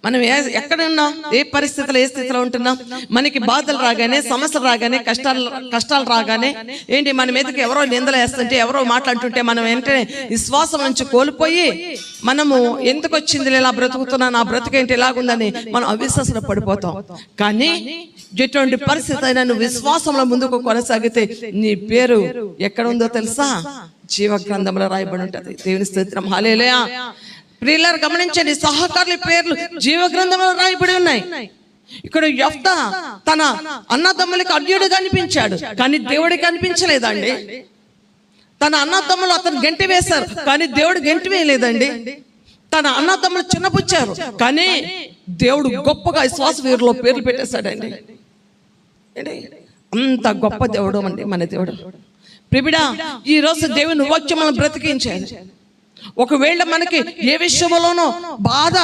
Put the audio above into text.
మనం ఎక్కడ ఉన్నాం, ఏ పరిస్థితుల్లో ఏ స్థితిలో ఉంటున్నాం. మనకి బాధలు రాగానే, సమస్యలు రాగానే, కష్టాలు రాగానే ఏంటి మన మీదకి ఎవరో నిందలు వేస్తుంటే, ఎవరో మాట్లాడుతుంటే మనం వెంటనే విశ్వాసం నుంచి కోల్పోయి మనము ఎందుకు వచ్చింది ఇలా బ్రతుకుతున్నా, నా బ్రతుకేంటి ఇలాగుందని మనం అవిశ్వాసంలో పడిపోతాం. కానీ ఎటువంటి పరిస్థితి అయినా నువ్వు విశ్వాసంలో ముందుకు కొనసాగితే నీ పేరు ఎక్కడ ఉందో తెలుసా? జీవ గ్రంథంలో రాయబడి ఉంటుంది. దేవుని స్తోత్రం, హల్లెలూయా. ప్రియులారా గమనించండి, సహకారుల పేర్లు జీవ గ్రంథంలో రాయబడి ఉన్నాయి. ఇక్కడ యెఫ్తా తన అన్నదమ్ములకు అన్యుడిగా అనిపించాడు, కానీ దేవుడికి అనిపించలేదండి. తన అన్నదమ్ములు అతను గెంటి వేశారు, కానీ దేవుడు గెంటి వేయలేదండి. తన అన్నదమ్ములు చిన్నపుచ్చారు, కానీ దేవుడు గొప్పగా విశ్వాస వీరులో పేర్లు పెట్టేశాడండి. అంత గొప్ప దేవుడు అండి మన దేవుడు. ప్రియుడా, ఈ రోజు దేవుని వాక్యం మనం బ్రతికించాలి. ఒకవేళ మనకి ఏ విషయంలోనో బాధ